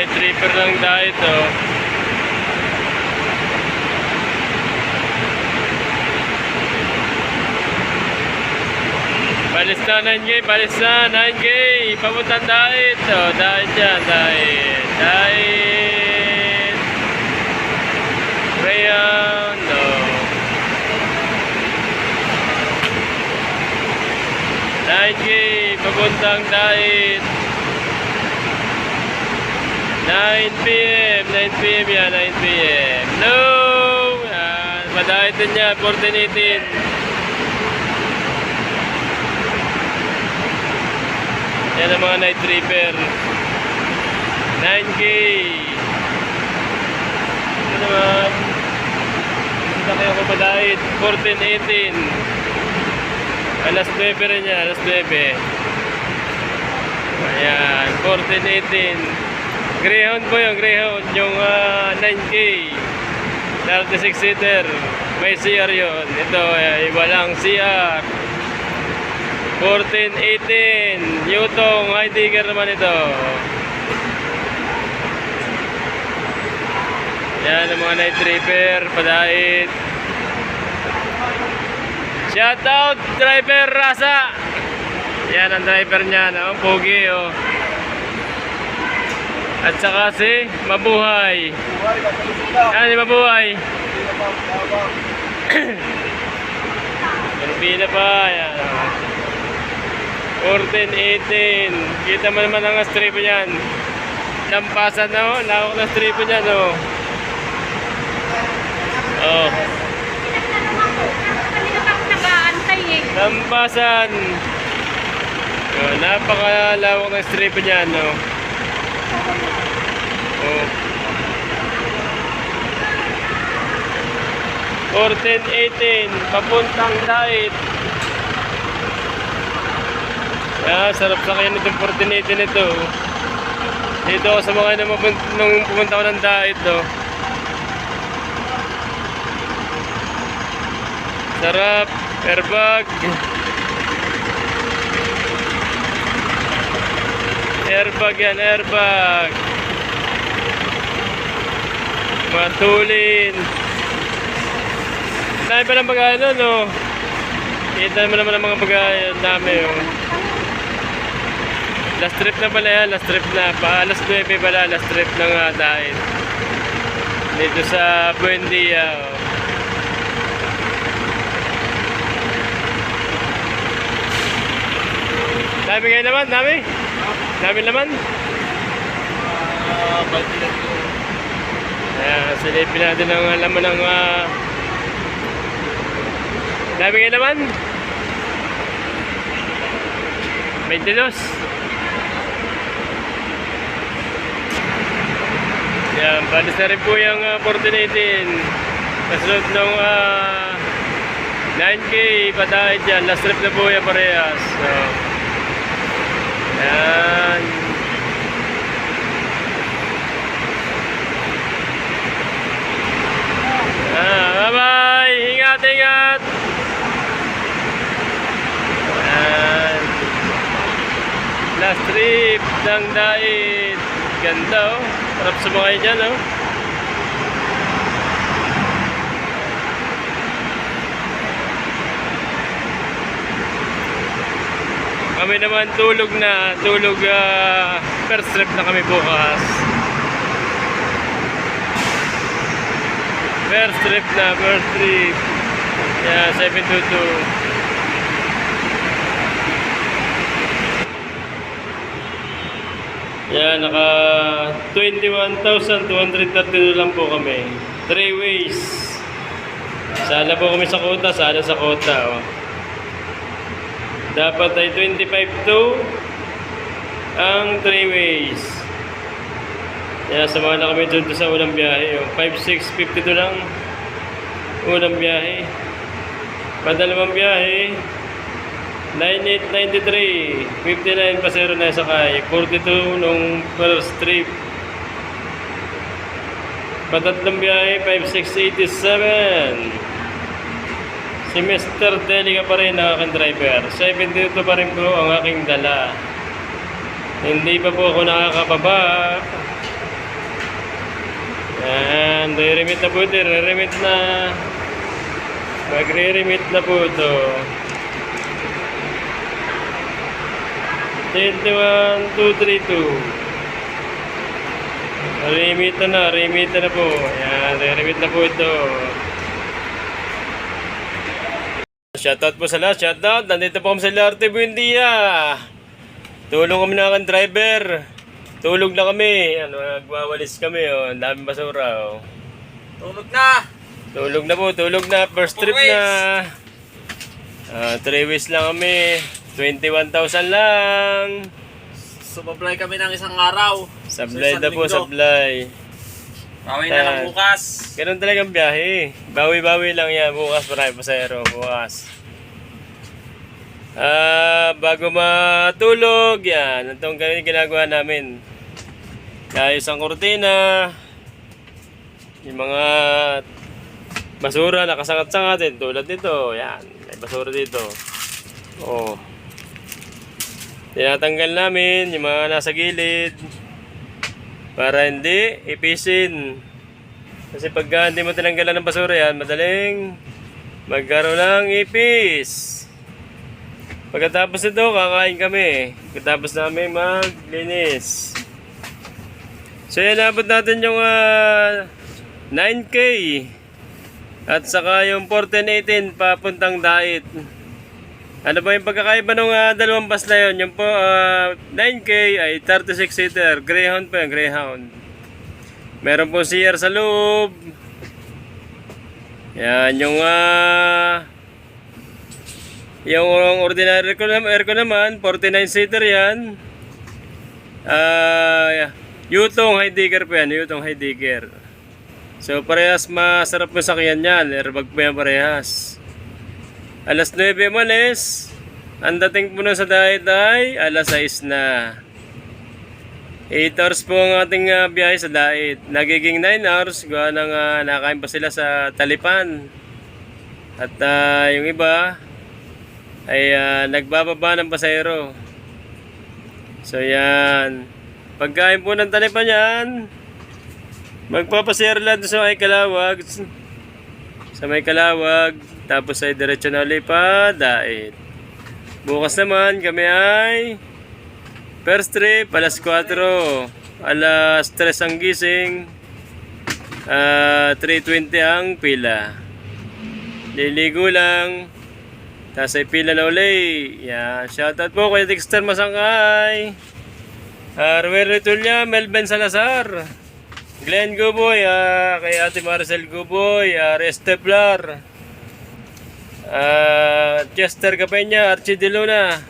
night tripper lang tayo ito. Balis na 9K, balis na 9K. Papuntang dahit. O, dahit yan, dahit. Dahit. Rayon. O. 9K, papuntang dahit. 9 PM, 9 PM yan, 9 PM. No! Yan, madahit din yan, 14-18. Yan ang mga night tripper. 9K. Ito naman. Ito kayo ko madahit, 14-18. Alas 9 rin yan, alas 9. Ayan, 14-18. Greyhound po yung Greyhound, yung 9K 36-seater, may CR yun. Ito, walang CR. 14-18 Newton, high digger naman ito. Yan ang mga night tripper, padait. Shout out driver Rasa. Yan ang driver niya, no? Pogi, oh. At saka si Mabuhay. Yan si Mabuhay. Pina pa. Yan. 14-18. Kita mo naman ang strip niyan. Lampasan na, oh. Lawak na strip niyan, oh. Oh. Lampasan. Oh, napakalawak ng strip niyan, oh. Oh. 14-18 papuntang dahit. Sarap sa kanya nitong 14-18 ito. Dito sa mga nung pumunta ko ng dahit, oh. Sarap, airbag. Airbag yan, airbag. Matulin. Dami pa ng bagay nun, no? Kita mo naman ang mga bagay dami, oh. Last trip na pala yan, last trip na. Alas 9 pala, last trip ng dahit. Dito sa Buendia, oh. Dami kayo naman, dami. Dami naman. Balti lang yun. Ayan, silipin natin ang laman ng dami kayo naman. 22. Ayan, balis na rin po yung 14-18. Kasunod ng 9K patahid dyan. Last trip na po yung parehas. So, ayan. Bye-bye! Ingat, ingat! Ayan. Last trip ng dahit. Ganda, oh. Harap sumakay dyan, oh. Kami naman tulog na. Tulog, first trip na kami bukas. First trip na, first trip. Yeah, 722. Yan, naka 21,232 lang po kami. 3 ways. Sala po kami sa kota, sala sa kota, oh. Dapat ay 25 ang 3 ways. Kaya samahan na kami dito sa unang biyahe, oh. 5,652 lang unang biyahe. Padalawang biyahe 9,893, 59 pasero na sakay, 42 nung first trip. Patatlong biyahe, 5,687. Si Mr. Delica pa rin ang aking driver. 72 pa rin po ang aking dala. Hindi pa po ako nakakababa. Yan, re-remit na po ito. Re-remit na. Magre-remit na po ito. 21232. Remit na po. Ayan, re-remit na po ito. Shoutout po sa lahat, shoutout. Nandito po kami sa Larte, Buendia. Tulong kami na aking driver. Tulog na kami. Ano, nagwawalis kami, oh. Ang daming basura, oh. Tulog na! Tulog na po, tulog na. First trip na. 3 weeks lang kami. 21,000 lang. Sumablay kami ng isang araw. Sablay Sa na isang po, linggo. sablay. Bawi na lang bukas. Ganun talagang biyahe. Bawi-bawi lang yan. Bukas marami pasahero. Bukas. Bago matulog, yan. Itong ginagawa namin. Ayos ang kurtina. Yung mga basura nakasangat-sangat din. Tulad nito. Yan. May basura dito. Oh. Tinatanggal namin yung mga nasa gilid. Para hindi ipisin. Kasi pagka hindi mo tinanggalan ng basura yan, madaling magkaroon ng ipis. Pagkatapos nito, kakain kami. Pagkatapos namin maglinis. So yan, nabot natin yung 9K. At saka yung 14-18 papuntang Dait. Ano ba yung pagkakaiba ng dalawang bus na yun? Yung po 9K ay 36-seater. Greyhound po yung Greyhound. Meron po CR sa loob. Yan yung ordinary aircon naman 49-seater yan. Yutong Heidegger po yan. Yutong Heidegger. So parehas masarap po sakyan yan. Airbag po yan parehas. Alas 9 malis. Ang dating po nun sa Dait ay alas 6 na. 8 hours po ang ating biyahe sa Dait. Nagiging 9 hours. Gawa nang nakain pa sila sa Talipan. At yung iba ay nagbababa ng pasahero. So yan. Pagkain po ng Talipan yan, magpapasayro lang sa may Kalawag. Sa may Kalawag. Tapos ay diretso na ulit pa Dait. Bukas naman kami ay first trip alas 4. Alas 3 ang gising. 3:20 ang pila. Liligo lang. Tapos ay pila na uli. Yan. Shoutout po kay Dexter Masangkay. Ruel Ritulia, Melvin Salazar. Glenn Guboy. Kay Ate Maricel Guboy. Resteplar. Chester Capenya, Archie De Luna.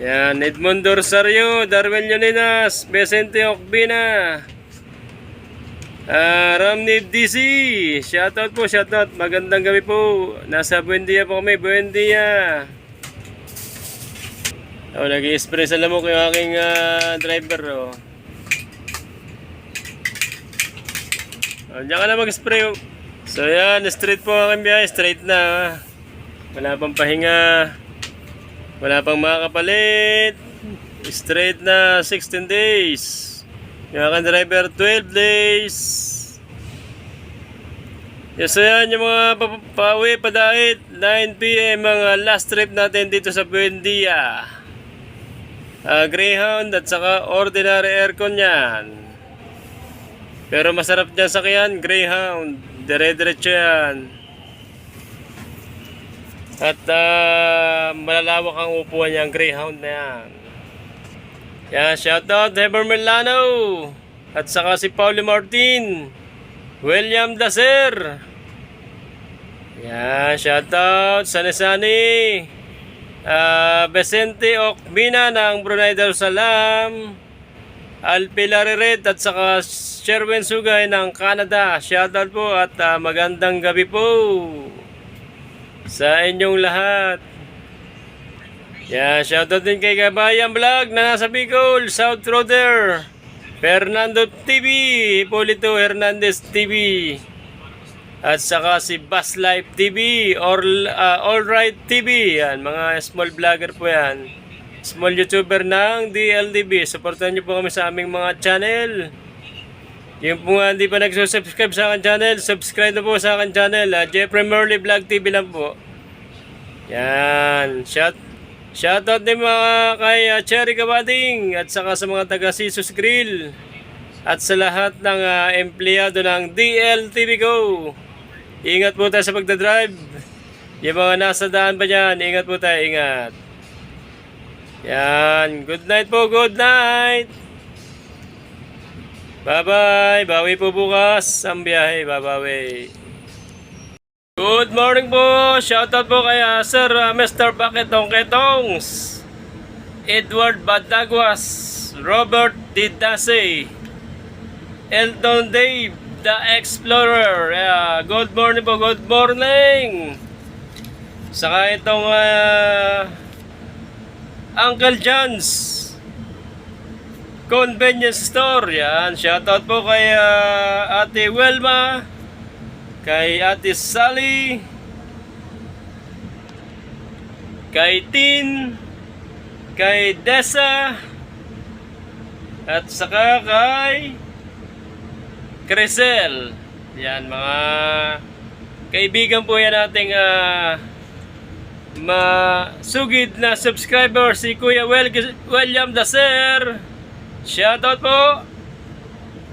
Yan, Edmundo Rosario, Darwin Leoninas, Vicente Ocbina. Ramnib DC, shoutout po, shoutout. Magandang gabi po. Nasa Buendia po kami, Buendia. Nag-i-spray sa lamok yung aking driver. Diyan ka na mag-spray. So yan, straight po ang biyahe, straight na. Wala pang pahinga. Wala pang makakapalit. Straight na 16 days. Yung aking driver 12 days. Yes, so yan yung mga pauwi pa Dait. 9 PM ang last trip natin dito sa Buendia. Greyhound at saka ordinary aircon yan. Pero masarap dyan sakyan, Greyhound. Dire-diretso yan. At malalawak ang upuan niya, ang Greyhound na yan. Yan, shoutout Heber Milano. At saka si Paulo Martin. William Dacer. Yan, shoutout Sani-Sani. Vicente Ocbina ng Brunei Darussalam. Alpilari Red at saka Sherwin Sugay ng Canada. Shoutout po at magandang gabi po sa inyong lahat. Yeah, shoutout din kay Kabayan Vlog na nasa Bicol, South Roader, Fernando TV, Hipolito Hernandez TV, at saka si Bus Life TV or Alright TV. Yan, mga small vlogger po yan. Small YouTuber ng DLDB. Supportan nyo po kami sa aming mga channel. Yung po nga hindi pa nagsusubscribe sa akin channel, subscribe na po sa akin channel. Jeffrey Merly Vlog TV lang po. Yan. Shoutout din mga kay Cherry Kabading at saka sa mga taga Sisus Grill at sa lahat ng empleyado ng DLTV Go. Ingat po tayo sa pagdadrive. Yung mga nasa daan pa dyan, ingat po tayo, ingat. Yan. Good night po, good night. Bye-bye. Bawi po bukas ang biyahe. Babawi. Good morning po. Shoutout po kay Sir Mr. Baketong Ketongs, Edward Badaguas, Robert Didase, Elton Dave, The Explorer. Good morning po. Good morning. Saka itong Uncle John's Convenience Store. Yan. Shoutout po kay Ate Welma, kay Ate Sally, kay Tin, kay Dessa, at saka kay Crisel. Yan, mga kaibigan po yan ating masugid na subscriber, si Kuya William Daser. Shoutout po.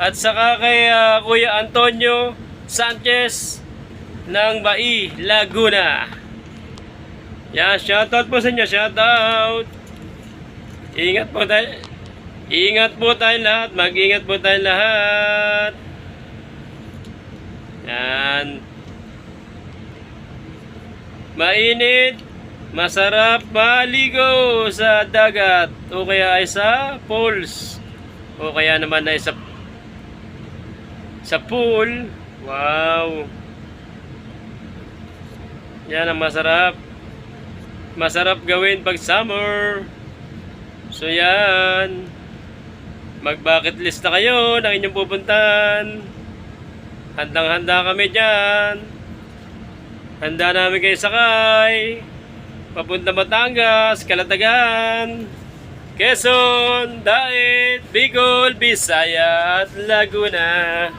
At saka kay Kuya Antonio Sanchez ng Bai, Laguna. Yan, shoutout po sa inyo, shoutout. Ingat po tayo. Ingat po tayo lahat, mag-ingat po tayo lahat. Yan. Mainit, masarap maligo sa dagat o kaya ay sa pools o kaya naman ay sa pool. Wow. Yan ang masarap. Masarap gawin pag summer. So yan. Mag-bucket list na kayo ng inyong pupuntahan. Handang-handa kami dyan. Handa namin kayo sakay. Papunta Batangas, Calatagan, Quezon, Daet, Bicol, Bisaya at Laguna.